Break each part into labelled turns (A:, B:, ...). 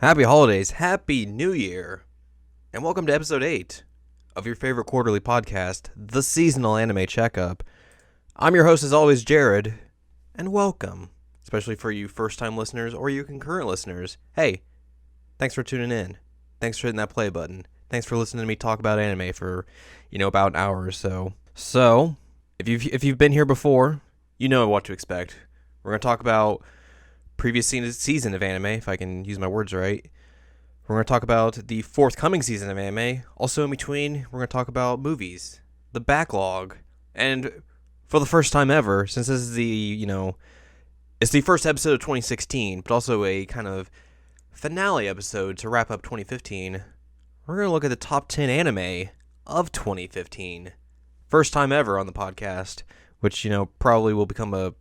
A: Happy holidays, happy new year, and welcome to episode 8 of your favorite quarterly podcast, the Seasonal Anime Checkup. I'm your host as always, Jared, and welcome, especially for you first-time listeners or you concurrent listeners. Hey, thanks for tuning in. Thanks for hitting that play button. Thanks for listening to me talk about anime for, about an hour or so. So, if you've been here before, you know what to expect. We're going to talk about previous season of anime, if I can use my words right. We're going to talk about the forthcoming season of anime. Also in between, we're going to talk about movies, the backlog, and for the first time ever, since this is it's the first episode of 2016, but also a kind of finale episode to wrap up 2015, we're going to look at the top 10 anime of 2015. First time ever on the podcast, which, probably will become a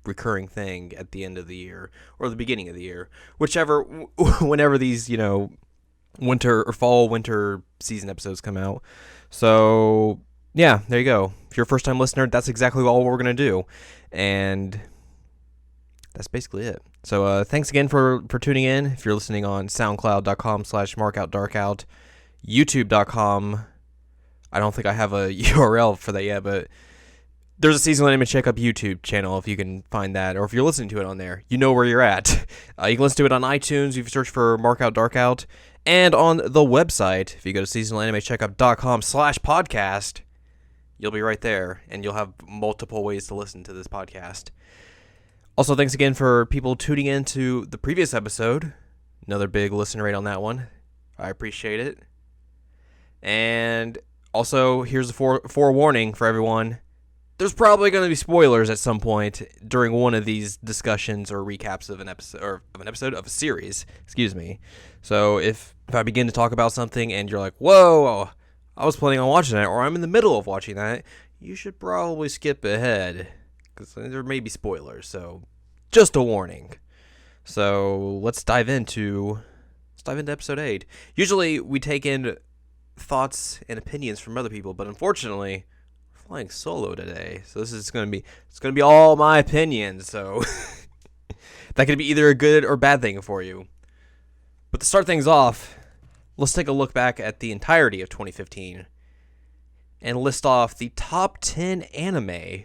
A: recurring thing at the end of the year or the beginning of the year, whenever these winter season episodes come out. So yeah, there you go. If you're a first time listener, that's exactly all we're gonna do, and that's basically it. So thanks again for tuning in. If you're listening on soundcloud.com/markoutdarkout, youtube.com, I don't think I have a URL for that yet, but there's a Seasonal Anime Checkup YouTube channel if you can find that, or if you're listening to it on there, you know where you're at. You can listen to it on iTunes if you search for Mark Out Dark Out, and on the website, if you go to seasonalanimecheckup.com/podcast, you'll be right there, and you'll have multiple ways to listen to this podcast. Also, thanks again for people tuning in to the previous episode. Another big listen rate on that one. I appreciate it. And also, here's a forewarning for everyone. There's probably going to be spoilers at some point during one of these discussions or recaps of an episode of a series. Excuse me. So if I begin to talk about something and you're like, "Whoa, I was planning on watching that," or "I'm in the middle of watching that," you should probably skip ahead because there may be spoilers. So just a warning. So let's dive into episode 8. Usually we take in thoughts and opinions from other people, but unfortunately, flying solo today, so it's gonna be all my opinions, so that could be either a good or bad thing for you. But to start things off, let's take a look back at the entirety of 2015 and list off the top 10 anime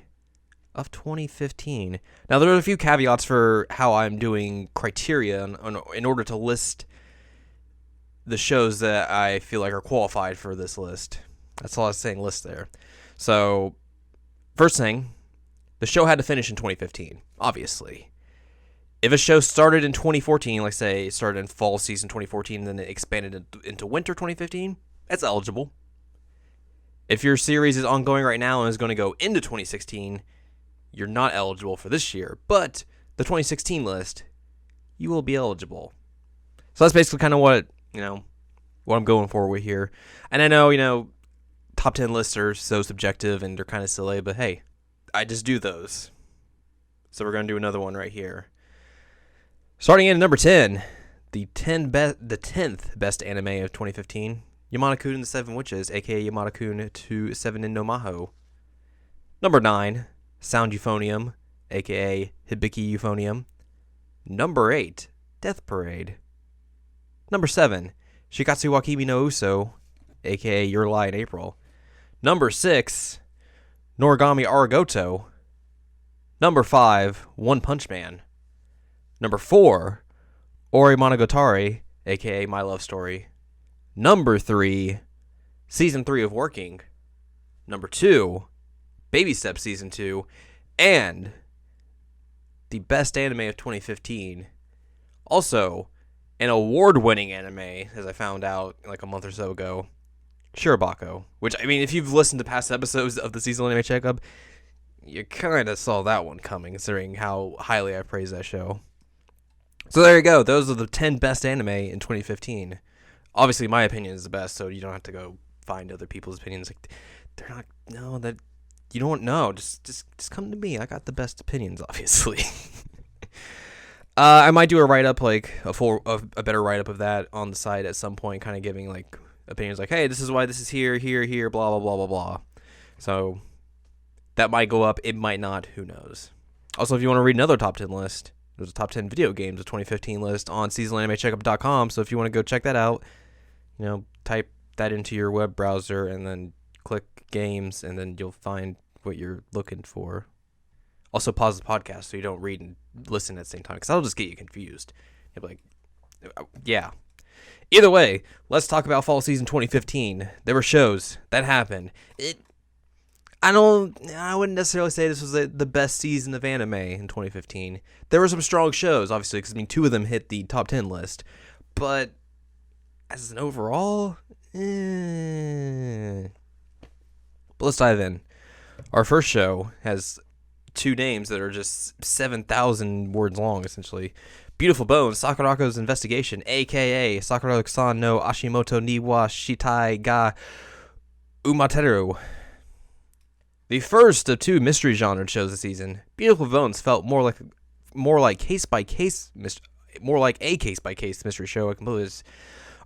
A: of 2015. Now, there are a few caveats for how I'm doing criteria in order to list the shows that I feel like are qualified for this list. That's all I was saying, list there. So, first thing, the show had to finish in 2015, obviously. If a show started in 2014, like say, it started in fall season 2014, and then it expanded into winter 2015, that's eligible. If your series is ongoing right now and is going to go into 2016, you're not eligible for this year. But the 2016 list, you will be eligible. So that's basically kind of what I'm going for with here. And I know, top 10 lists are so subjective and they're kind of silly, but hey, I just do those. So we're going to do another one right here. Starting in at number 10, the 10th best anime of 2015, Yamada-kun and the Seven Witches, aka Yamada-kun to Seven in no Majo. Number 9, Sound Euphonium, aka Hibike Euphonium. Number 8, Death Parade. Number 7, Shigatsu wa Kimi no Uso, aka Your Lie in April. Number 6, Noragami Aragoto. Number 5, One Punch Man. Number 4, Ori Monogatari, aka My Love Story. Number 3, Season 3 of Working. Number 2, Baby Steps Season 2. And the best anime of 2015. Also, an award-winning anime, as I found out like a month or so ago, SHIROBAKO, which, if you've listened to past episodes of the Seasonal Anime Checkup, you kind of saw that one coming, considering how highly I praise that show. So there you go. Those are the 10 best anime in 2015. Obviously, my opinion is the best, so you don't have to go find other people's opinions. Like, they're not, no, that, you don't know. Just come to me. I got the best opinions, obviously. I might do a write-up, like, a better write-up of that on the site at some point, kind of giving, like, opinions like, hey, this is why this is here, blah, blah, blah, blah, blah. So, that might go up, it might not, who knows. Also, if you want to read another top 10 list, There's a top 10 video games of 2015 list on seasonalanimecheckup.com. So if you want to go check that out, type that into your web browser and then click games, and then you'll find what you're looking for. Also, pause the podcast so you don't read and listen at the same time, because that'll just get you confused. You'll be like, yeah. Either way, let's talk about fall season 2015. There were shows that happened. I wouldn't necessarily say this was the best season of anime in 2015. There were some strong shows, obviously, because 2 of them hit the top 10 list. But as an overall, But let's dive in. Our first show has 2 names that are just 7,000 words long, essentially. Beautiful Bones, Sakurako's Investigation, a.k.a. Sakurako-san no Ashimoto ni wa Shitai ga Umatteiru. The first of 2 mystery genre shows this season, Beautiful Bones felt more like a case by case mystery show. I completely was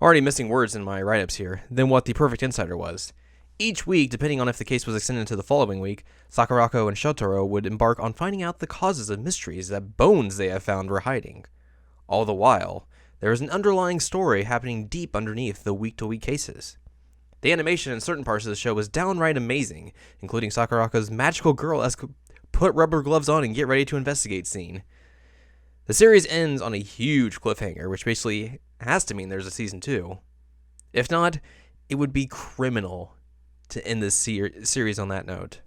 A: already missing words in my write-ups here than what The Perfect Insider was. Each week, depending on if the case was extended to the following week, Sakurako and Shotaro would embark on finding out the causes of mysteries that bones they have found were hiding. All the while, there is an underlying story happening deep underneath the week-to-week cases. The animation in certain parts of the show was downright amazing, including Sakurako's magical girl-esque put rubber gloves on and get ready to investigate scene. The series ends on a huge cliffhanger, which basically has to mean there's a season 2. If not, it would be criminal to end this series on that note.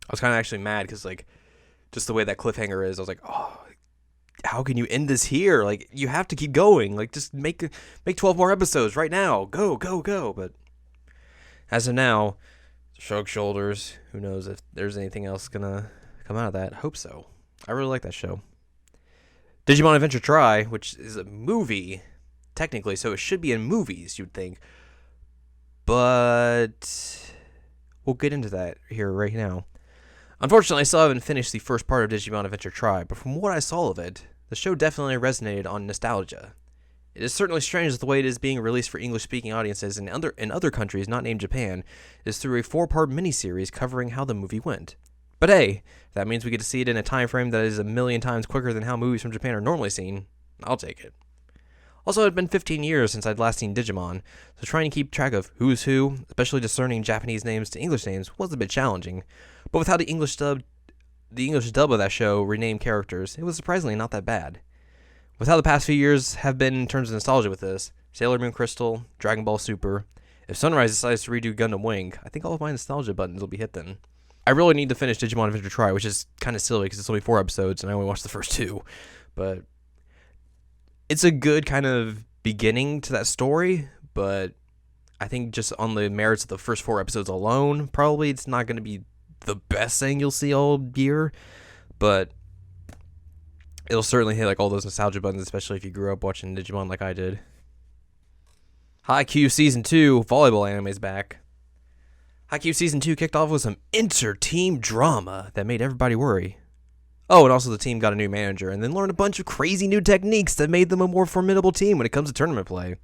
A: I was kind of actually mad because, just the way that cliffhanger is, I was like, oh, how can you end this here? You have to keep going. Just make 12 more episodes right now. Go, go, go. But as of now, shrug shoulders. Who knows if there's anything else gonna come out of that. Hope so. I really like that show. Digimon Adventure Try, which is a movie, technically, so it should be in movies, you'd think. But we'll get into that here right now. Unfortunately, I still haven't finished the first part of Digimon Adventure Try, but from what I saw of it, the show definitely resonated on nostalgia. It is certainly strange that the way it is being released for English-speaking audiences in other countries not named Japan is through a 4-part miniseries covering how the movie went. But hey, if that means we get to see it in a time frame that is a million times quicker than how movies from Japan are normally seen, I'll take it. Also, it had been 15 years since I'd last seen Digimon, so trying to keep track of who's who, especially discerning Japanese names to English names, was a bit challenging. But with how the English dub of that show renamed characters, it was surprisingly not that bad. With how the past few years have been in terms of nostalgia with this, Sailor Moon Crystal, Dragon Ball Super, if Sunrise decides to redo Gundam Wing, I think all of my nostalgia buttons will be hit then. I really need to finish Digimon Adventure Try, which is kind of silly because it's only 4 episodes and I only watched the first 2. But it's a good kind of beginning to that story, but I think just on the merits of the first 4 episodes alone, probably it's not going to be the best thing you'll see all year, but it'll certainly hit all those nostalgia buttons, especially if you grew up watching Digimon like I did. Haikyuu Season 2 volleyball anime is back. Haikyuu Season 2 kicked off with some inter-team drama that made everybody worry. Oh, and also the team got a new manager and then learned a bunch of crazy new techniques that made them a more formidable team when it comes to tournament play.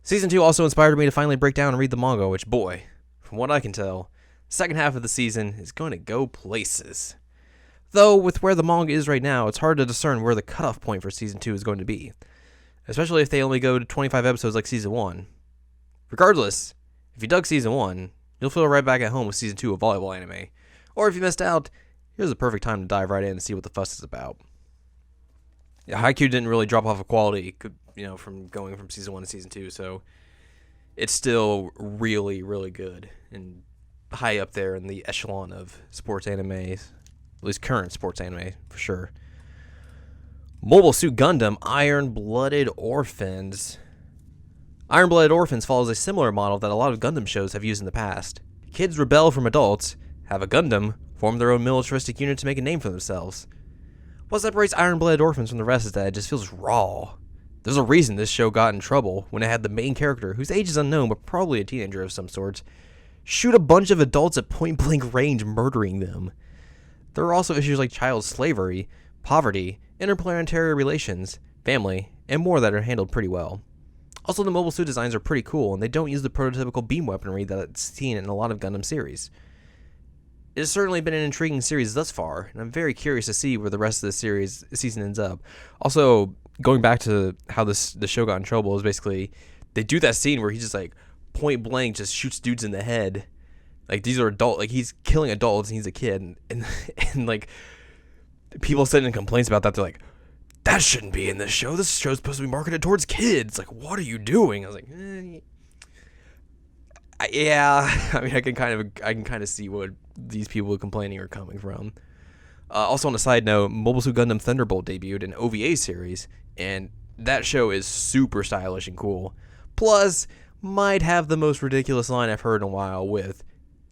A: Season 2 also inspired me to finally break down and read the manga, which, boy, from what I can tell, the second half of the season is going to go places. Though, with where the manga is right now, it's hard to discern where the cutoff point for Season 2 is going to be, especially if they only go to 25 episodes like Season 1. Regardless, if you dug Season 1, you'll feel right back at home with Season 2 of volleyball anime. Or if you missed out, here's the perfect time to dive right in and see what the fuss is about. Yeah, Haikyuu didn't really drop off of quality, from going from Season 1 to Season 2, so it's still really, really good and high up there in the echelon of sports anime, at least current sports anime, for sure. Mobile Suit Gundam Iron-Blooded Orphans. Iron-Blooded Orphans follows a similar model that a lot of Gundam shows have used in the past. Kids rebel from adults, have a Gundam, form their own militaristic unit to make a name for themselves. What separates Iron-Blooded Orphans from the rest is that it just feels raw. There's a reason this show got in trouble when it had the main character, whose age is unknown but probably a teenager of some sort, shoot a bunch of adults at point-blank range, murdering them. There are also issues like child slavery, poverty, interplanetary relations, family, and more that are handled pretty well. Also, the mobile suit designs are pretty cool, and they don't use the prototypical beam weaponry that's seen in a lot of Gundam series. It has certainly been an intriguing series thus far, and I'm very curious to see where the rest of the season ends up. Also, going back to how the show got in trouble is basically they do that scene where he just like point blank just shoots dudes in the head. Like these are adult, like he's killing adults and he's a kid, and like people sending complaints about that. They're like, that shouldn't be in this show. This show's supposed to be marketed towards kids. Like, what are you doing? I was like, yeah. I mean, I can kind of see what these people complaining are coming from. Also, on a side note, Mobile Suit Gundam Thunderbolt debuted an OVA series, and that show is super stylish and cool. Plus, might have the most ridiculous line I've heard in a while with,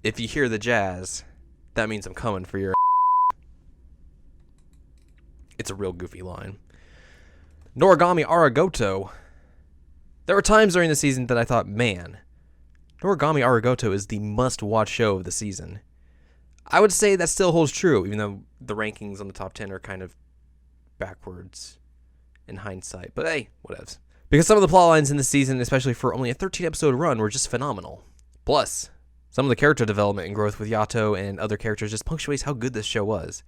A: "If you hear the jazz, that means I'm coming for your." It's a real goofy line. Noragami Aragoto. There were times during the season that I thought, man, Noragami Aragoto is the must-watch show of the season. I would say that still holds true, even though the rankings on the top 10 are kind of backwards in hindsight. But hey, whatevs. Because some of the plot lines in this season, especially for only a 13-episode run, were just phenomenal. Plus, some of the character development and growth with Yato and other characters just punctuates how good this show was.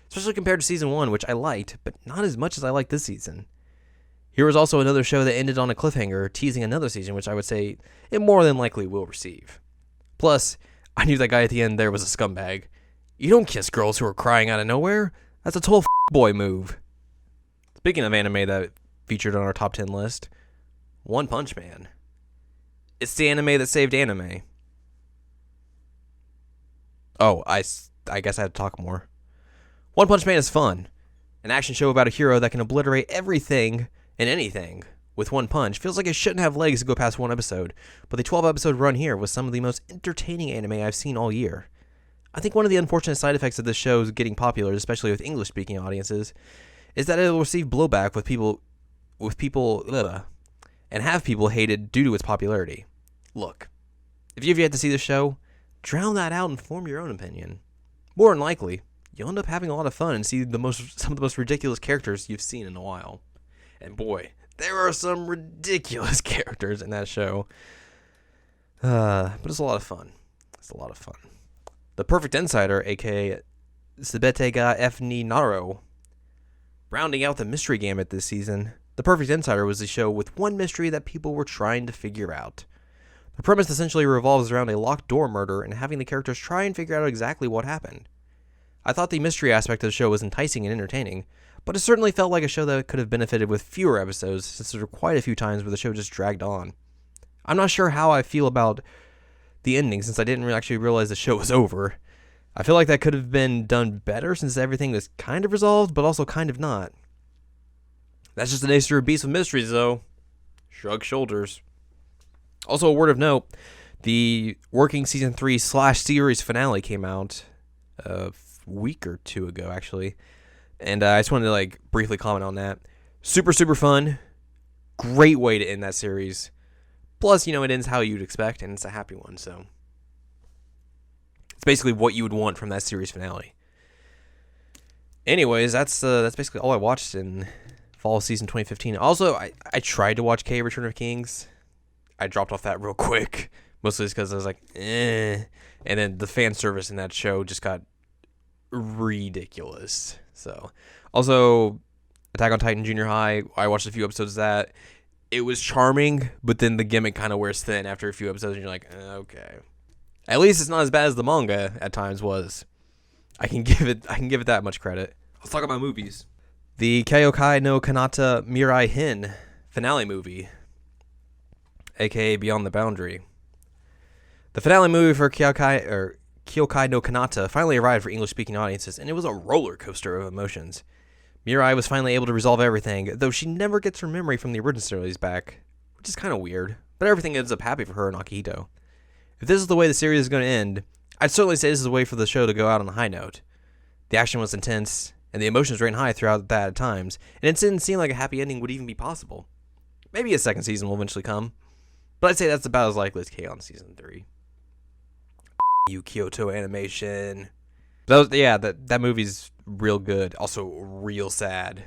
A: Especially compared to Season 1, which I liked, but not as much as I liked this season. Here was also another show that ended on a cliffhanger, teasing another season, which I would say it more than likely will receive. Plus, I knew that guy at the end there was a scumbag. You don't kiss girls who are crying out of nowhere. That's a total boy move. Speaking of anime that featured on our top 10 list, One Punch Man. It's the anime that saved anime. Oh, I guess I had to talk more. One Punch Man is fun. An action show about a hero that can obliterate everything and anything with one punch. Feels like it shouldn't have legs to go past one episode, but the 12-episode run here was some of the most entertaining anime I've seen all year. I think one of the unfortunate side effects of this show getting popular, especially with English-speaking audiences, is that it will receive blowback with people and have people hated due to its popularity. Look, if you've yet to see the show, drown that out and form your own opinion. More than likely, you'll end up having a lot of fun and see some of the most ridiculous characters you've seen in a while. And boy, there are some ridiculous characters in that show. But it's a lot of fun. The Perfect Insider, aka Subete ga Fni Naru. Rounding out the mystery gamut this season, The Perfect Insider was a show with one mystery that people were trying to figure out. The premise essentially revolves around a locked door murder and having the characters try and figure out exactly what happened. I thought the mystery aspect of the show was enticing and entertaining, but it certainly felt like a show that could have benefited with fewer episodes, since there were quite a few times where the show just dragged on. I'm not sure how I feel about the ending, since I didn't actually realize the show was over. I feel like that could have been done better, since everything was kind of resolved, but also kind of not. That's just the nature of Beast with Mysteries, though. Shrug shoulders. Also, a word of note, the working Season 3 / series finale came out a week or two ago, actually. And I just wanted to briefly comment on that. Super, super fun. Great way to end that series. Plus, it ends how you'd expect, and it's a happy one, so. It's basically what you would want from that series finale. Anyways, that's basically all I watched in fall of season 2015. Also, I tried to watch K Return of Kings. I dropped off that real quick. Mostly just because I was like, eh. And then the fan service in that show just got ridiculous. So, also, Attack on Titan Junior High, I watched a few episodes of that. It was charming, but then the gimmick kind of wears thin after a few episodes, and you're like, okay. At least it's not as bad as the manga at times was. I can give it that much credit. Let's talk about movies. The Kyoukai no Kanata Mirai-Hen finale movie, aka Beyond the Boundary. The finale movie for Kyoukai no Kanata finally arrived for English-speaking audiences, and it was a roller coaster of emotions. Mirai was finally able to resolve everything, though she never gets her memory from the original series back, which is kind of weird, but everything ends up happy for her and Akihito. If this is the way the series is going to end, I'd certainly say this is a way for the show to go out on a high note. The action was intense, and the emotions ran high throughout that at times, and it didn't seem like a happy ending would even be possible. Maybe a second season will eventually come, but I'd say that's about as likely as K-On! Season 3. You Kyoto Animation. That movie's real good, also real sad.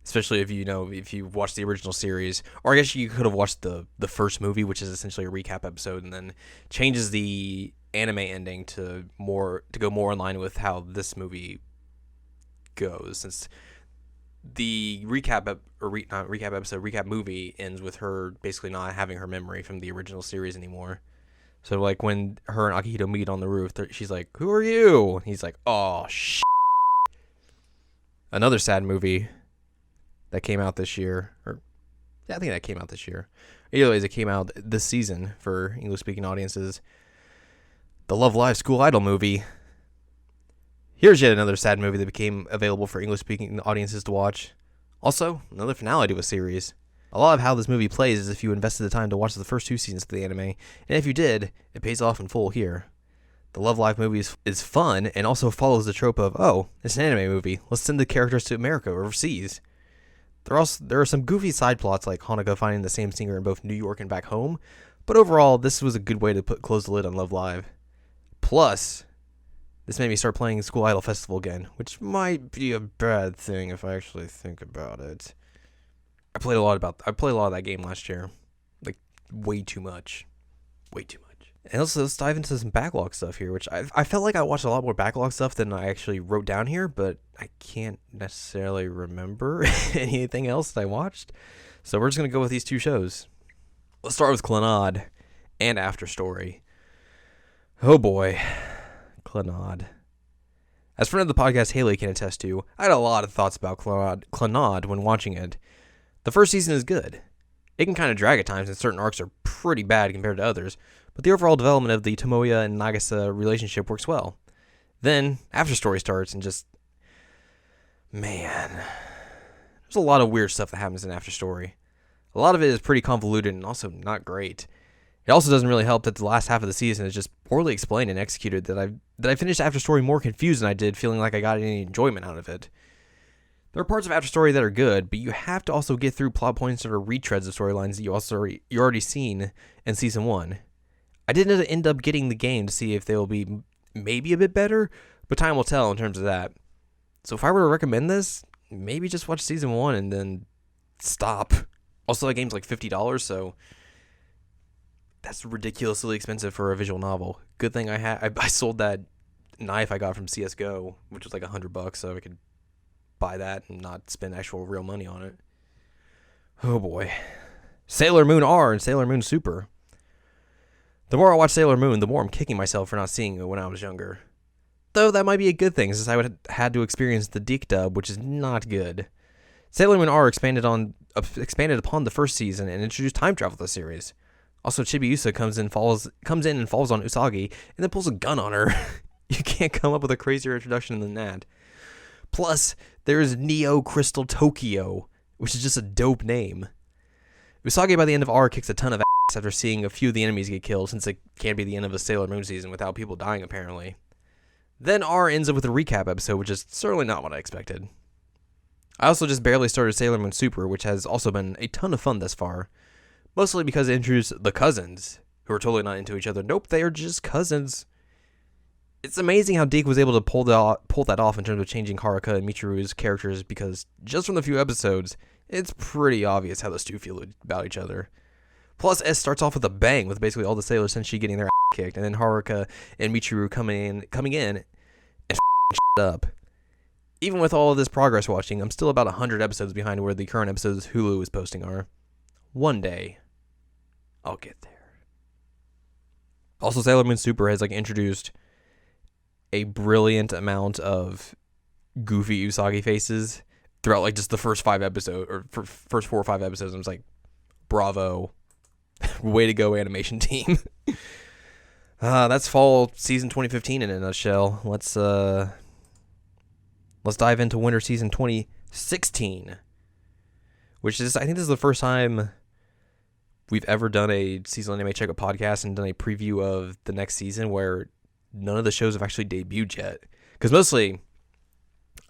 A: especially if you watched the original series, or I guess you could have watched the first movie, which is essentially a recap episode, and then changes the anime ending to go more in line with how this movie goes, since the recap movie ends with her basically not having her memory from the original series anymore. So like when her and Akihito meet on the roof, she's like, "Who are you?" And he's like, "Oh shit." Another sad movie that came out this year, I think that came out this year. Either ways, it came out this season for English-speaking audiences. The Love Live School Idol movie. Here's yet another sad movie that became available for English-speaking audiences to watch. Also, another finale to a series. A lot of how this movie plays is if you invested the time to watch the first 2 seasons of the anime, and if you did, it pays off in full here. The Love Live movie is fun and also follows the trope of, oh, it's an anime movie, let's send the characters to America or overseas. There are some goofy side plots like Hanukkah finding the same singer in both New York and back home, but overall, this was a good way to close the lid on Love Live. Plus, this made me start playing School Idol Festival again, which might be a bad thing if I actually think about it. I played a lot of that game last year. Like, way too much. And let's dive into some backlog stuff here, which I felt like I watched a lot more backlog stuff than I actually wrote down here, but I can't necessarily remember anything else that I watched. So we're just going to go with these 2 shows. Let's start with Clannad and After Story. Oh boy. Clannad. As friend of the podcast Haley can attest to, I had a lot of thoughts about Clannad when watching it. The first season is good. It can kind of drag at times, and certain arcs are pretty bad compared to others, but the overall development of the Tomoya and Nagisa relationship works well. Then, After Story starts, and just... man. There's a lot of weird stuff that happens in After Story. A lot of it is pretty convoluted and also not great. It also doesn't really help that the last half of the season is just poorly explained and executed, that I finished After Story more confused than I did feeling like I got any enjoyment out of it. There are parts of After Story that are good, but you have to also get through plot points that are retreads of storylines that you already seen in Season 1. I didn't end up getting the game to see if they will be maybe a bit better, but time will tell in terms of that. So if I were to recommend this, maybe just watch Season 1 and then stop. Also, that game's like $50, so that's ridiculously expensive for a visual novel. Good thing I sold that knife I got from CSGO, which was like $100, so I could buy that and not spend actual real money on it. Oh boy. Sailor Moon R and Sailor Moon Super. The more I watch Sailor Moon, the more I'm kicking myself for not seeing it when I was younger. Though that might be a good thing, since I would have had to experience the Deke dub, which is not good. Sailor Moon R expanded upon the first season and introduced time travel to the series. Also, Chibiusa comes in and falls on Usagi, and then pulls a gun on her. You can't come up with a crazier introduction than that. Plus, there's Neo Crystal Tokyo, which is just a dope name. Usagi by the end of R kicks a ton of ass after seeing a few of the enemies get killed, since it can't be the end of a Sailor Moon season without people dying apparently. Then R ends up with a recap episode, which is certainly not what I expected. I also just barely started Sailor Moon Super, which has also been a ton of fun thus far. Mostly because it introduced the cousins, who are totally not into each other. Nope, they are just cousins. It's amazing how Deke was able to pull that off in terms of changing Haruka and Michiru's characters, because just from the few episodes, it's pretty obvious how those two feel about each other. Plus, S starts off with a bang with basically all the Sailor Senshi getting their ass kicked, and then Haruka and Michiru coming in and shit up. Even with all of this progress watching, I'm still about 100 episodes behind where the current episodes Hulu is posting are. One day, I'll get there. Also, Sailor Moon Super has introduced a brilliant amount of goofy Usagi faces throughout just the first 5 episodes, or first 4 or 5 episodes. I'm just like, bravo. Way to go, animation team. That's fall season 2015 in a nutshell. Let's dive into winter season 2016, which is, I think this is the first time we've ever done a Seasonal Anime Checkup podcast and done a preview of the next season where none of the shows have actually debuted yet. Because mostly,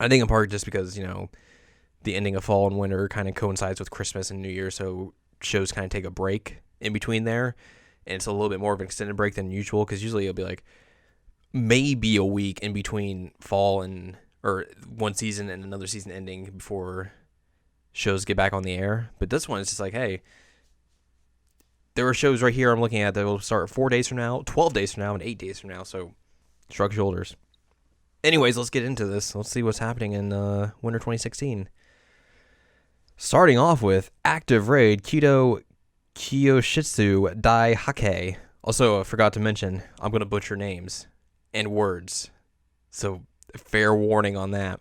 A: I think in part just because, the ending of fall and winter kind of coincides with Christmas and New Year, so shows kind of take a break in between there. And it's a little bit more of an extended break than usual, because usually it'll be maybe a week in between fall or one season and another season ending before shows get back on the air. But this one is just like, hey, there are shows right here I'm looking at that will start 4 days from now, 12 days from now, and 8 days from now. So shrug shoulders. Anyways, let's get into this. Let's see what's happening in winter 2016. Starting off with Active Raid Kido Kyoshitsu Dai Hake. Also, I forgot to mention, I'm going to butcher names and words. So, fair warning on that.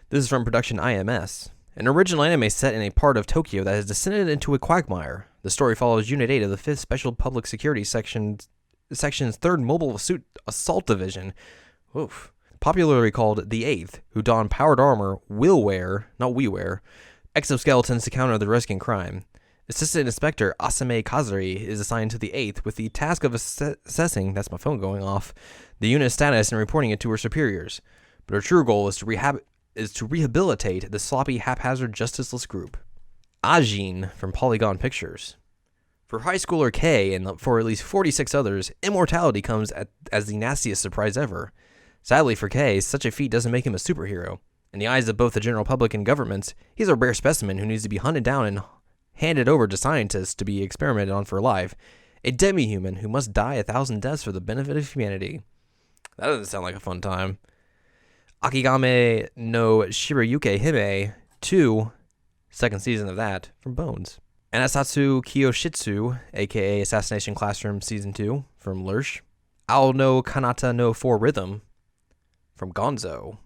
A: This is from production IMS, an original anime set in a part of Tokyo that has descended into a quagmire. The story follows Unit 8 of the 5th Special Public Security Section's 3rd Mobile Assault Division, popularly called the 8th, who don powered armor, we wear, exoskeletons to counter the risk and crime. Assistant Inspector Asame Kazari is assigned to the 8th with the task of assessing, that's my phone going off, the unit's status and reporting it to her superiors. But her true goal is to rehabilitate the sloppy, haphazard, justiceless group. Ajin from Polygon Pictures. For high schooler K and for at least 46 others, immortality comes as the nastiest surprise ever. Sadly for K, such a feat doesn't make him a superhero. In the eyes of both the general public and governments, he's a rare specimen who needs to be hunted down and handed over to scientists to be experimented on for life. A demi-human who must die 1,000 deaths for the benefit of humanity. That doesn't sound like a fun time. Akigame no Shirayuke Hime 2, second season of that, from Bones. Anasatsu Kyoshitsu, aka Assassination Classroom Season 2, from Lurch. Ao no Kanata no 4 Rhythm, from Gonzo.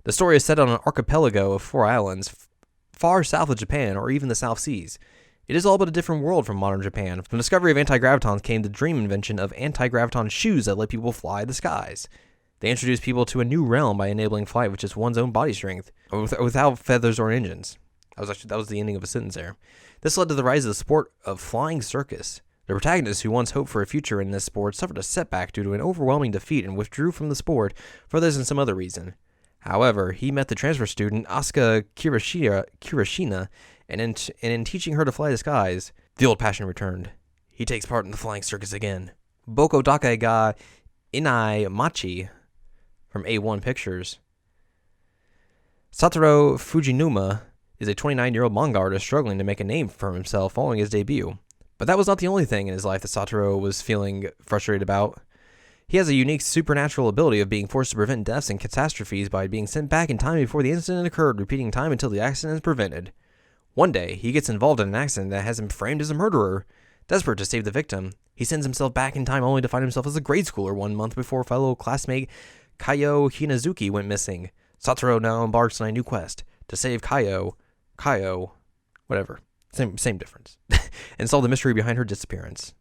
A: The story is set on an archipelago of 4 islands, far south of Japan or even the South Seas. It is all but a different world from modern Japan. From the discovery of anti-gravitons came the dream invention of anti-graviton shoes that let people fly the skies. They introduced people to a new realm by enabling flight with just one's own body strength, without feathers or engines. That was the ending of a sentence there. This led to the rise of the sport of flying circus. The protagonist, who once hoped for a future in this sport, suffered a setback due to an overwhelming defeat and withdrew from the sport for this and some other reason. However, he met the transfer student Asuka Kirishina, and in teaching her to fly the skies, the old passion returned. He takes part in the flying circus again. Boko Dake ga Inai Machi, from A1 Pictures. Satoru Fujinuma is a 29-year-old manga artist struggling to make a name for himself following his debut. But that was not the only thing in his life that Satoru was feeling frustrated about. He has a unique supernatural ability of being forced to prevent deaths and catastrophes by being sent back in time before the incident occurred, repeating time until the accident is prevented. One day, he gets involved in an accident that has him framed as a murderer. Desperate to save the victim, he sends himself back in time only to find himself as a grade schooler 1 month before fellow classmate Kaio Hinazuki went missing. Satoru now embarks on a new quest to save Kaio, whatever, same difference, and solve the mystery behind her disappearance.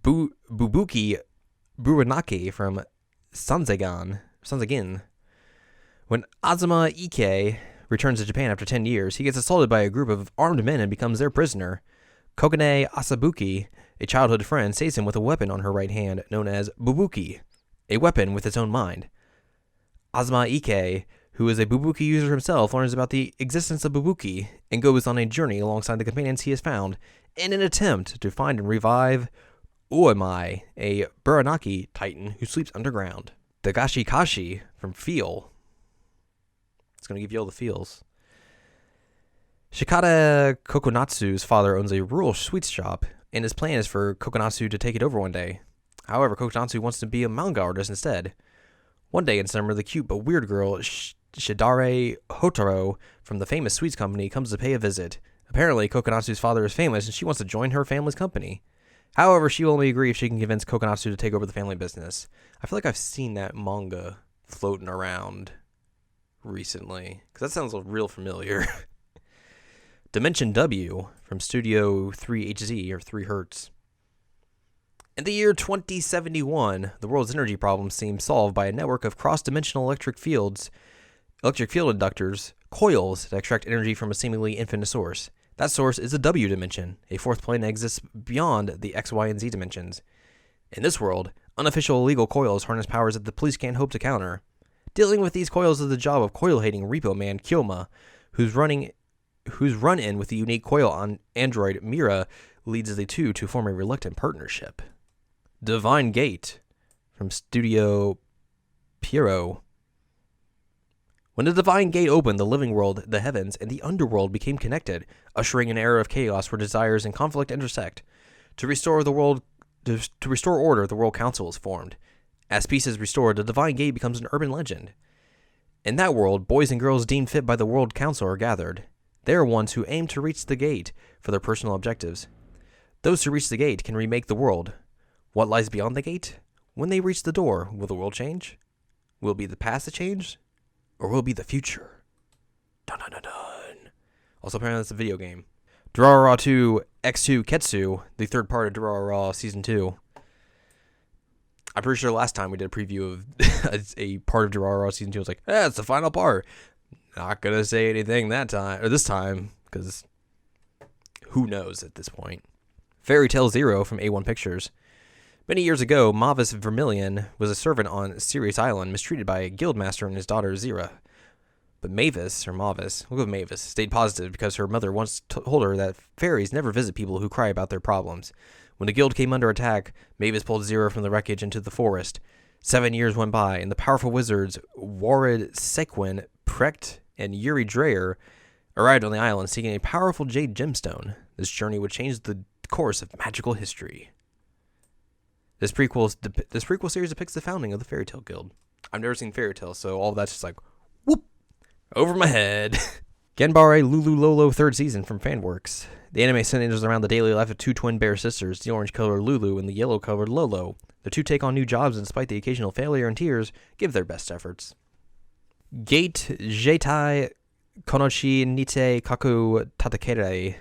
A: Bubuki Buranaki from Sanzagin. When Azuma Ike returns to Japan after 10 years, he gets assaulted by a group of armed men and becomes their prisoner. Kogane Asabuki, a childhood friend, saves him with a weapon on her right hand known as Bubuki, a weapon with its own mind. Azuma Ike, who is a Bubuki user himself, learns about the existence of Bubuki and goes on a journey alongside the companions he has found in an attempt to find and revive Uemai, a Buranaki titan who sleeps underground. Dagashi Kashi from Feel. It's going to give you all the feels. Shikata Kokonatsu's father owns a rural sweets shop, and his plan is for Kokonatsu to take it over one day. However, Kokonatsu wants to be a manga artist instead. One day in summer, the cute but weird girl Shidare Hotaro from the famous sweets company comes to pay a visit. Apparently, Kokonatsu's father is famous, and she wants to join her family's company. However, she will only agree if she can convince Kokonatsu to take over the family business. I feel like I've seen that manga floating around recently, because that sounds real familiar. Dimension W from Studio 3HZ, or 3 Hertz. In the year 2071, the world's energy problems seem solved by a network of cross-dimensional electric field inductors, coils that extract energy from a seemingly infinite source. That source is a W dimension, a fourth plane that exists beyond the X, Y, and Z dimensions. In this world, unofficial illegal coils harness powers that the police can't hope to counter. Dealing with these coils is the job of coil-hating repo man Kyoma, whose run-in with the unique coil on android Mira leads the two to form a reluctant partnership. Divine Gate from Studio Piero. When the divine gate opened, the living world, the heavens, and the underworld became connected, ushering an era of chaos where desires and conflict intersect. To restore order, the World Council is formed. As peace is restored, the divine gate becomes an urban legend. In that world, boys and girls deemed fit by the World Council are gathered. They are ones who aim to reach the gate for their personal objectives. Those who reach the gate can remake the world. What lies beyond the gate? When they reach the door, will the world change? Will it be the past that changed? Or will it be the future? Dun dun dun dun. Also, apparently that's a video game. Durarara 2 X2 Ketsu, the third part of Durarara Season 2. I'm pretty sure last time we did a preview of a part of Durarara Season 2. I was like, it's the final part. Not going to say anything this time, because who knows at this point. Fairy Tail Zero from A1 Pictures. Many years ago, Mavis Vermilion was a servant on Sirius Island, mistreated by a guildmaster and his daughter Zira. But Mavis, we'll go with Mavis, stayed positive because her mother once told her that fairies never visit people who cry about their problems. When the guild came under attack, Mavis pulled Zira from the wreckage into the forest. 7 years went by, and the powerful wizards Warid Sequin, Precht, and Yuri Dreyer arrived on the island seeking a powerful jade gemstone. This journey would change the course of magical history. This prequel series depicts the founding of the Fairy Tail Guild. I've never seen Fairy Tail, so all that's just like, whoop, over my head. Genbare Lulu Lolo 3rd season from Fanworks. The anime centers around the daily life of two twin bear sisters, the orange-colored Lulu and the yellow-colored Lolo. The two take on new jobs and despite the occasional failure and tears, give their best efforts. Gate Jitai Konochi Nite Kaku Tatakere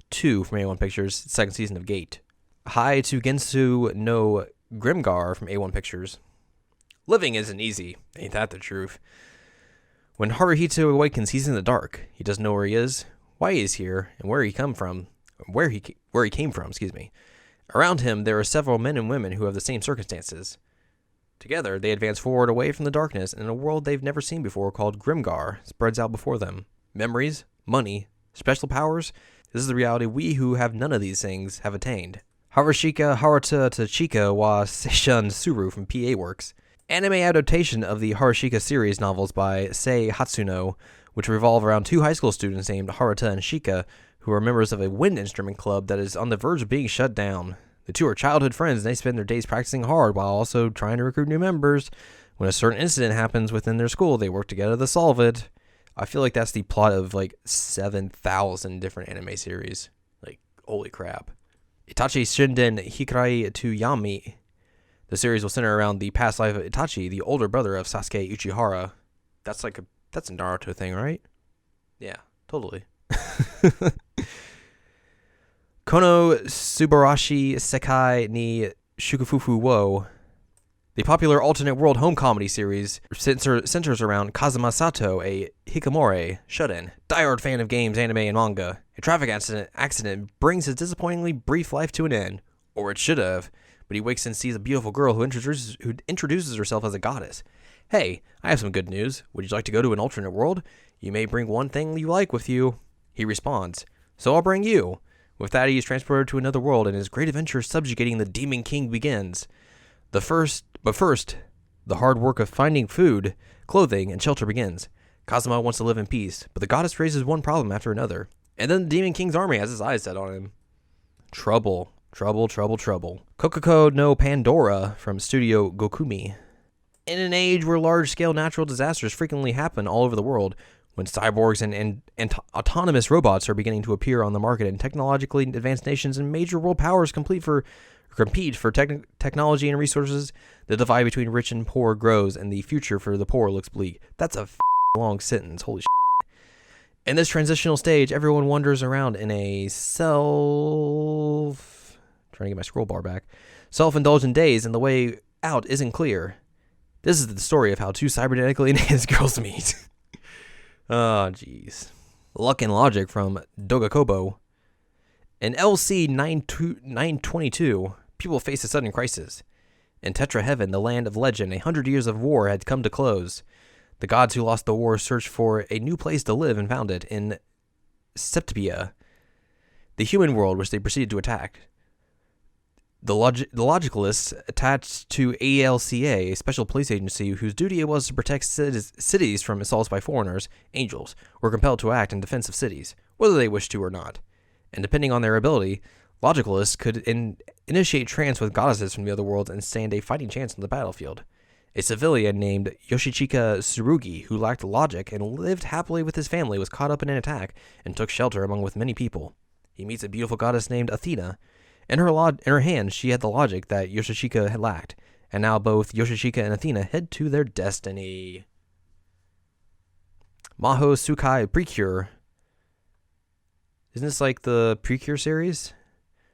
A: 2 from A1 Pictures, 2nd season of Gate. Hi to Gensu no Grimgar from A1 Pictures. Living isn't easy, ain't that the truth? When Haruhito awakens, he's in the dark. He doesn't know where he is, why he is here, and where he came from. Around him, there are several men and women who have the same circumstances. Together, they advance forward away from the darkness, and a world they've never seen before called Grimgar spreads out before them. Memories, money, special powers. This is the reality we who have none of these things have attained. Harushika Haruta Tachika wa Seishun Suru from PA Works. Anime adaptation of the Harushika series novels by Sei Hatsuno, which revolve around two high school students named Haruta and Shika, who are members of a wind instrument club that is on the verge of being shut down. The two are childhood friends, and they spend their days practicing hard while also trying to recruit new members. When a certain incident happens within their school, they work together to solve it. I feel like that's the plot of like 7,000 different anime series. Like, holy crap. Itachi Shinden Hikarai to Yami. The series will center around the past life of Itachi, the older brother of Sasuke Uchiha. That's a Naruto thing, right? Yeah, totally. Kono Subarashi Sekai ni Shukufufu wo. The popular alternate world home comedy series centers around Kazuma Sato, a hikikomori, shut-in, diehard fan of games, anime, and manga. A traffic accident brings his disappointingly brief life to an end, or it should have, but he wakes and sees a beautiful girl who introduces herself as a goddess. Hey, I have some good news. Would you like to go to an alternate world? You may bring one thing you like with you. He responds, so I'll bring you. With that, he is transported to another world, and his great adventure subjugating the Demon King begins. But first, the hard work of finding food, clothing, and shelter begins. Kazuma wants to live in peace, but the goddess raises one problem after another. And then the Demon King's army has his eyes set on him. Trouble. Kokoko no Pandora from Studio Gokumi. In an age where large-scale natural disasters frequently happen all over the world, when cyborgs and autonomous robots are beginning to appear on the market and technologically advanced nations and major world powers compete for technology and resources, the divide between rich and poor grows, and the future for the poor looks bleak. That's a long sentence. Holy shit. In this transitional stage, everyone wanders around in a trying to get my scroll bar back. Self-indulgent days, and the way out isn't clear. This is the story of how two cybernetically enhanced girls meet. Oh, jeez. Luck and Logic from Dogakobo. In LC 922, people face a sudden crisis. In Tetra Heaven, the land of legend, 100 years of war had come to close. The gods who lost the war searched for a new place to live and found it in Septipia, the human world which they proceeded to attack. The Logicalists attached to ALCA, a special police agency whose duty it was to protect cities from assaults by foreigners, angels, were compelled to act in defense of cities, whether they wished to or not. And depending on their ability, Logicalists could initiate trance with goddesses from the other worlds and stand a fighting chance on the battlefield. A civilian named Yoshichika Tsurugi, who lacked logic and lived happily with his family, was caught up in an attack and took shelter among with many people. He meets a beautiful goddess named Athena. In her hand, she had the logic that Yoshishika had lacked, and now both Yoshishika and Athena head to their destiny. Maho Tsukai Precure. Isn't this like the Precure series?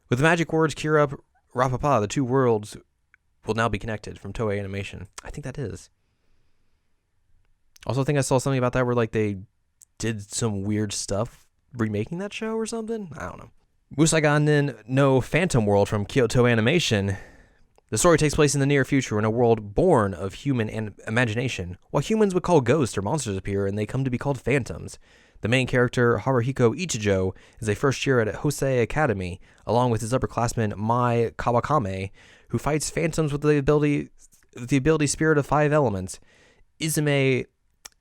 A: With the magic words Cure Up, Rapapa, the two worlds will now be connected from Toei Animation. I think that is. Also, I think I saw something about that where like they did some weird stuff remaking that show or something. I don't know. Musaganen no Phantom World from Kyoto Animation. The story takes place in the near future in a world born of human imagination. What humans would call ghosts or monsters appear, and they come to be called phantoms. The main character, Haruhiko Ichijo, is a first year at Hosei Academy, along with his upperclassman Mai Kawakame, who fights phantoms with the ability Spirit of Five Elements. Izumi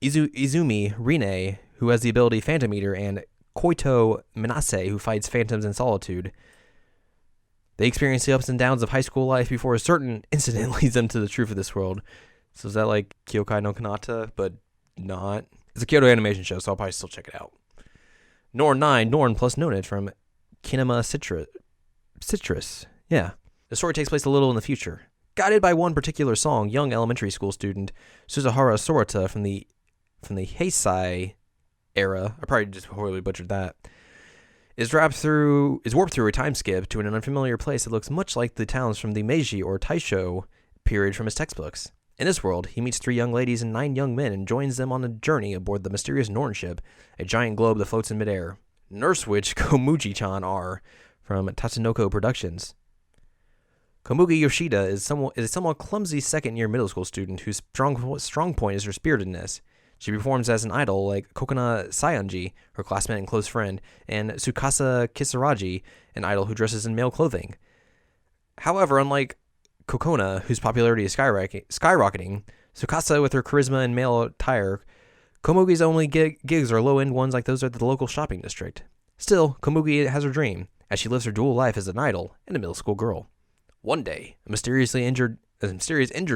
A: Rine, who has the ability Phantom Eater, and Koito Minase, who fights phantoms in solitude. They experience the ups and downs of high school life before a certain incident leads them to the truth of this world. So is that like Kyoukai no Kanata, but not? It's a Kyoto Animation show, so I'll probably still check it out. Norn 9, Norn plus Nonid from Kinema Citrus. Yeah. The story takes place a little in the future. Guided by one particular song, young elementary school student Suzuhara Sorata from the Heisei era, I probably just horribly butchered that, is warped through a time skip to an unfamiliar place that looks much like the towns from the Meiji or Taisho period from his textbooks. In this world, he meets 3 young ladies and 9 young men and joins them on a journey aboard the mysterious Norn ship, a giant globe that floats in midair. Nurse Witch Komugi-chan R from Tatsunoko Productions. Komugi Yoshida is a somewhat clumsy second-year middle school student whose strong point is her spiritedness. She performs as an idol like Kokona Sayanji, her classmate and close friend, and Tsukasa Kisaragi, an idol who dresses in male clothing. However, unlike Kokona, whose popularity is skyrocketing, Tsukasa with her charisma and male attire, Komugi's only gigs are low-end ones like those at the local shopping district. Still, Komugi has her dream, as she lives her dual life as an idol and a middle school girl. One day, a mysterious injured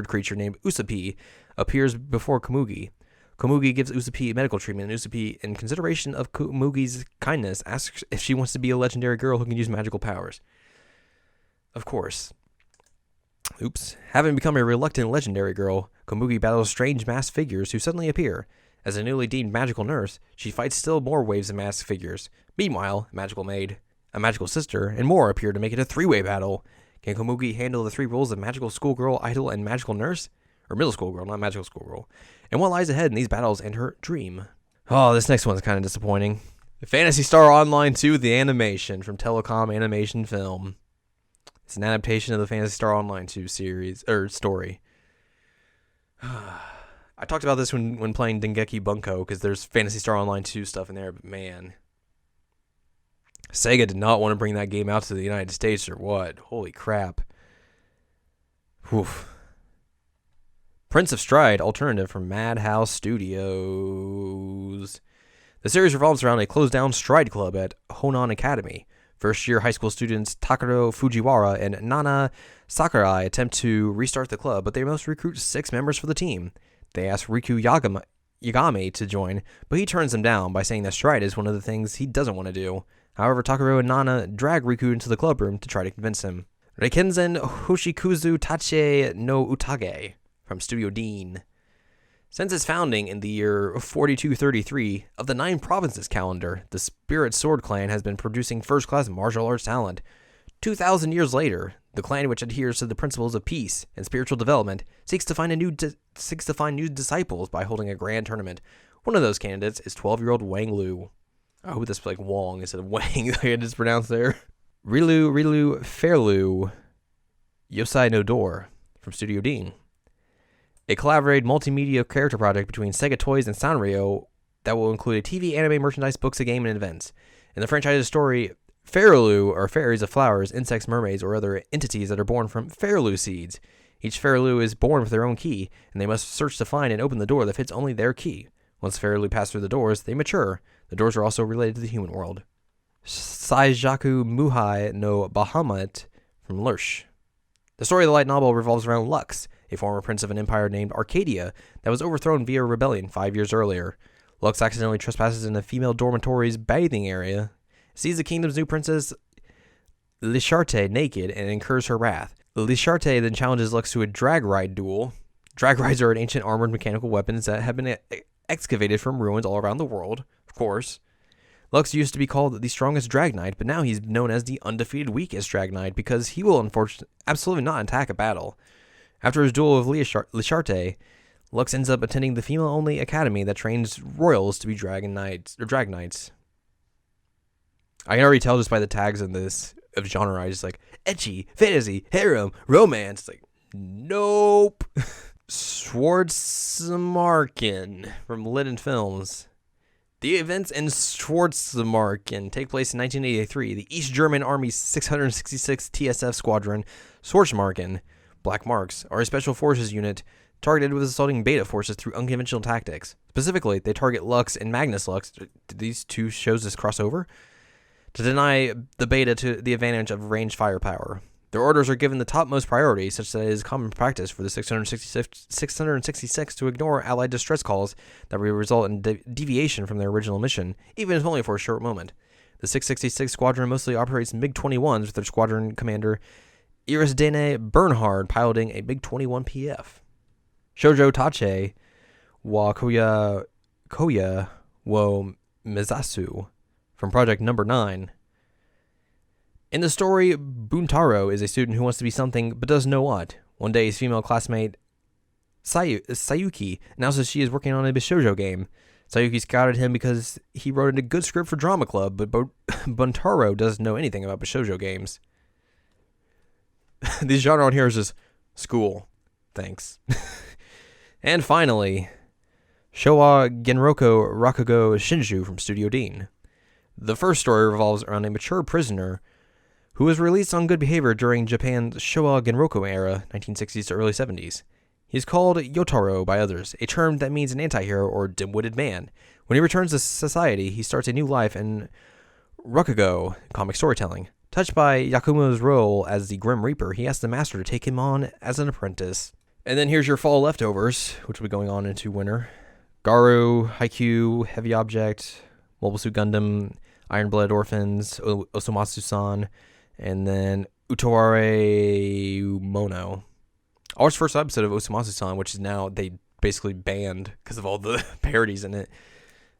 A: creature named Usapi appears before Komugi. Komugi gives Usapi medical treatment, and Usapi, in consideration of Komugi's kindness, asks if she wants to be a legendary girl who can use magical powers. Of course. Having become a reluctant legendary girl, Komugi battles strange masked figures who suddenly appear. As a newly deemed magical nurse, she fights still more waves of masked figures. Meanwhile, a magical maid, a magical sister, and more appear to make it a 3-way battle. Can Komugi handle the 3 roles of magical schoolgirl, idol, and magical nurse? Or middle schoolgirl, not magical schoolgirl. And what lies ahead in these battles and her dream? Oh, this next one's kind of disappointing. Phantasy Star Online 2, the animation from Telecom Animation Film. It's an adaptation of the Phantasy Star Online 2 series, story. I talked about this when playing Dengeki Bunko, because there's Phantasy Star Online 2 stuff in there, but man. Sega did not want to bring that game out to the United States or what? Holy crap. Oof. Prince of Stride, alternative from Madhouse Studios. The series revolves around a closed-down Stride Club at Honan Academy. First-year high school students Takaro Fujiwara and Nana Sakurai attempt to restart the club, but they must recruit 6 members for the team. They ask Riku Yagami to join, but he turns them down by saying that Stride is one of the things he doesn't want to do. However, Takaro and Nana drag Riku into the clubroom to try to convince him. Reikenzen Hoshikuzu Tache no Utage from Studio Dean. Since its founding in the year 4233 of the 9 provinces calendar, the Spirit Sword Clan has been producing first-class martial arts talent. 2,000 years later, the clan, which adheres to the principles of peace and spiritual development, seeks to find new disciples by holding a grand tournament. One of those candidates is 12-year-old Wang Lu. I hope this is like Wong instead of Wang, like I just pronounced there. Rilu Fairlu Yosai no Door from Studio Dean. A collaborated multimedia character project between Sega Toys and Sanrio that will include a TV, anime, merchandise, books, a game, and events. In the franchise's story, Feraloo are fairies of flowers, insects, mermaids, or other entities that are born from Feraloo seeds. Each Feraloo is born with their own key, and they must search to find and open the door that fits only their key. Once Feraloo pass through the doors, they mature. The doors are also related to the human world. Saijaku Muhai no Bahamut from Lursh. The story of the light novel revolves around Lux, a former prince of an empire named Arcadia that was overthrown via rebellion 5 years earlier. Lux accidentally trespasses in a female dormitory's bathing area, sees the kingdom's new princess Lisharte naked, and incurs her wrath. Lisharte then challenges Lux to a drag ride duel. Drag rides are an ancient armored mechanical weapons that have been excavated from ruins all around the world, of course. Lux used to be called the strongest drag knight, but now he's known as the undefeated weakest drag knight because he will unfortunately absolutely not attack a battle. After his duel with Lisharte, Lux ends up attending the female-only academy that trains royals to be drag knights. I can already tell just by the tags in this of genre, just like ecchi, fantasy, harem, romance. Like, nope. Schwarzmarken from Linden Films. The events in Schwarzmarken take place in 1983. The East German Army's 666 TSF Squadron, Schwarzmarken, Black Marks, are a special forces unit targeted with assaulting beta forces through unconventional tactics. Specifically, they target Lux and Magnus Lux. Did these two shows this crossover? To deny the beta to the advantage of ranged firepower. Their orders are given the topmost priority, such that it is common practice for the 666 to ignore Allied distress calls that will result in deviation from their original mission, even if only for a short moment. The 666 squadron mostly operates MiG-21s with their squadron commander Irisdene Bernhard piloting a MiG-21 PF. Shoujo Tache wa Koya wo Mizasu from Project Number 9. In the story, Buntaro is a student who wants to be something but doesn't know what. One day, his female classmate Sayuki announces she is working on a Bishoujo game. Sayuki scouted him because he wrote a good script for Drama Club, but Buntaro doesn't know anything about Bishoujo games. The genre on here is just school. Thanks. And finally, Showa Genroku Rakugo Shinju from Studio Dean. The first story revolves around a mature prisoner who was released on good behavior during Japan's Showa Genroku era, 1960s to early 70s. He is called Yotaro by others, a term that means an anti-hero or dim-witted man. When he returns to society, he starts a new life in Rakugo, comic storytelling. Touched by Yakumo's role as the Grim Reaper, he asks the master to take him on as an apprentice. And then here's your fall leftovers, which will be going on into winter. Garu, Haikyuu, Heavy Object, Mobile Suit Gundam, Iron Blood Orphans, Osomatsu-san, and then Utaware Mono. I watched the first episode of Osomatsu-san, which is now they basically banned because of all the parodies in it.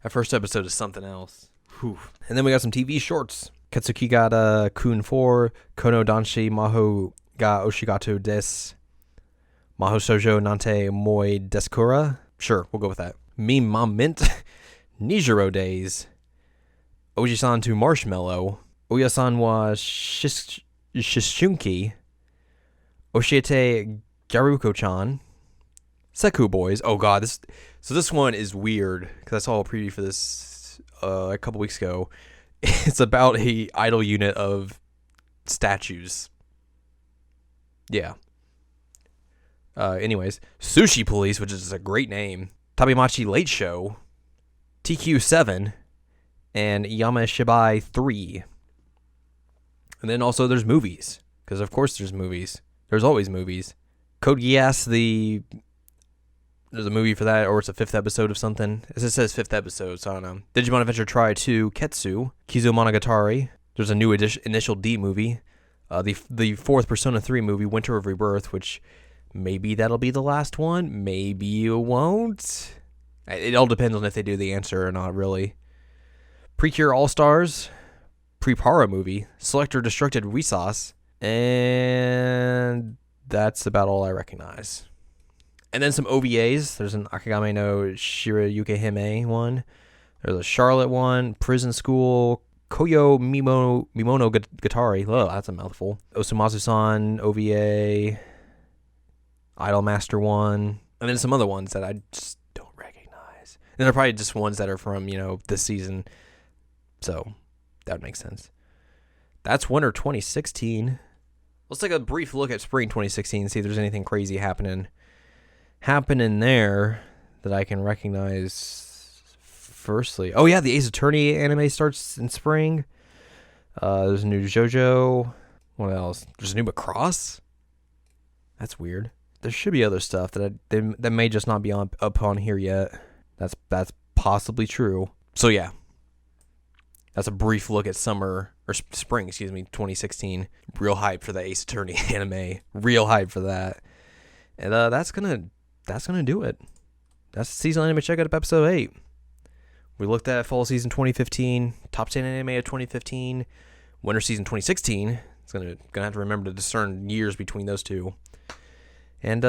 A: That first episode is something else. Whew. And then we got some TV shorts. Ketsukigata Kun 4, Kono Danshi Maho ga Oshigato des, Maho Shoujo Nante Moi Deskura. Sure, we'll go with that. Meme Mom Mint, Nijiro Days, Oji-san to Marshmallow, Oya-san wa Shishunki, Oshiete Garuko-chan, Seku Boys. Oh god, this one is weird because I saw a preview for this a couple weeks ago. It's about a idol unit of statues. Yeah. Anyways, Sushi Police, which is a great name, Tabemachi Late Show, TQ7, and Yamashibai 3. And then also there's movies, because of course there's movies. There's always movies. Code Geass, there's a movie for that, or it's a 5th episode of something. It says 5th episode, so I don't know. Digimon Adventure Try 2, Ketsu, Kizu Monogatari. There's a new Initial D movie. The 4th Persona 3 movie, Winter of Rebirth, which maybe that'll be the last one. Maybe it won't. It all depends on if they do the answer or not, really. Precure All-Stars, Prepara movie, Selector Destructed Resource, and that's about all I recognize. And then some OVAs. There's an Akagame no Shirayuke Hime one. There's a Charlotte one, Prison School, Koyo Mimono Gatari. Oh, that's a mouthful. Osomatsu-san OVA, Idolmaster one, and then some other ones that I just don't recognize. And they're probably just ones that are from, this season. So that makes sense. that's winter 2016. Let's take a brief look at spring 2016 and see if there's anything crazy happening there that I can recognize. Firstly, oh yeah, the Ace Attorney anime starts in spring. There's a new JoJo. What else? There's a new Macross. That's weird. There should be other stuff that may just not be up on here yet. That's possibly true. So yeah, that's a brief look at spring 2016. Real hype for the Ace Attorney anime. Real hype for that. And that's gonna do it. That's Seasonal Anime Checkup episode 8. We looked at fall season 2015, top 10 anime of 2015, winter season 2016. It's gonna have to remember to discern years between those two. And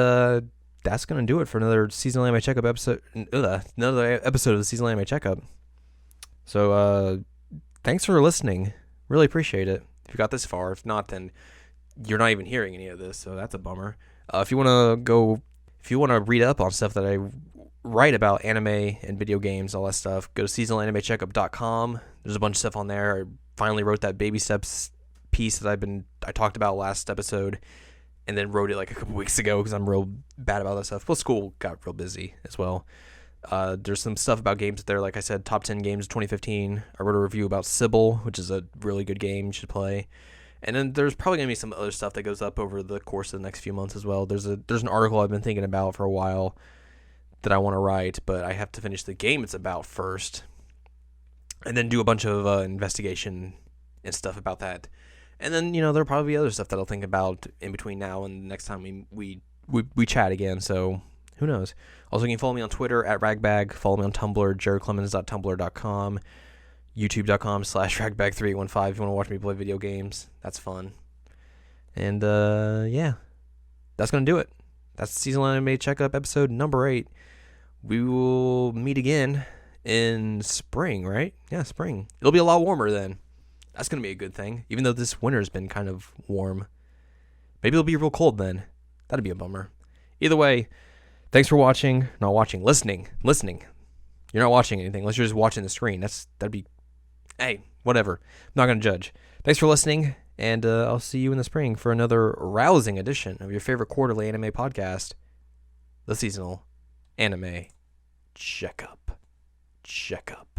A: that's gonna do it for another Seasonal Anime Checkup episode. Another episode of the Seasonal Anime Checkup. So thanks for listening. Really appreciate it. If you got this far, if not, then you're not even hearing any of this, so that's a bummer. If you want to read up on stuff that I write about anime and video games, all that stuff, go to seasonalanimecheckup.com. There's a bunch of stuff on there. I finally wrote that baby steps piece that I talked about last episode, and then wrote it like a couple weeks ago because I'm real bad about that stuff. Well, school got real busy as well. There's some stuff about games there, like I said, top 10 games of 2015. I wrote a review about Sybil, which is a really good game you should play. And then there's probably going to be some other stuff that goes up over the course of the next few months as well. There's an article I've been thinking about for a while that I want to write, but I have to finish the game it's about first. And then do a bunch of investigation and stuff about that. And then, there'll probably be other stuff that I'll think about in between now and the next time we chat again. So who knows? Also, you can follow me on Twitter at Ragbag. Follow me on Tumblr, jaredclemens.tumblr.com. youtube.com/ragbag3815 if you want to watch me play video games. That's fun. And yeah, that's going to do it. That's the Seasonal Anime Checkup episode number 8. We will meet again in spring, right? Yeah, spring. It'll be a lot warmer then. That's going to be a good thing, even though this winter's been kind of warm. Maybe it'll be real cold then. That'd be a bummer. Either way, thanks for watching. Not watching, listening. You're not watching anything unless you're just watching the screen. That'd be... Hey, whatever. I'm not going to judge. Thanks for listening, and I'll see you in the spring for another rousing edition of your favorite quarterly anime podcast, the Seasonal Anime Checkup. Checkup.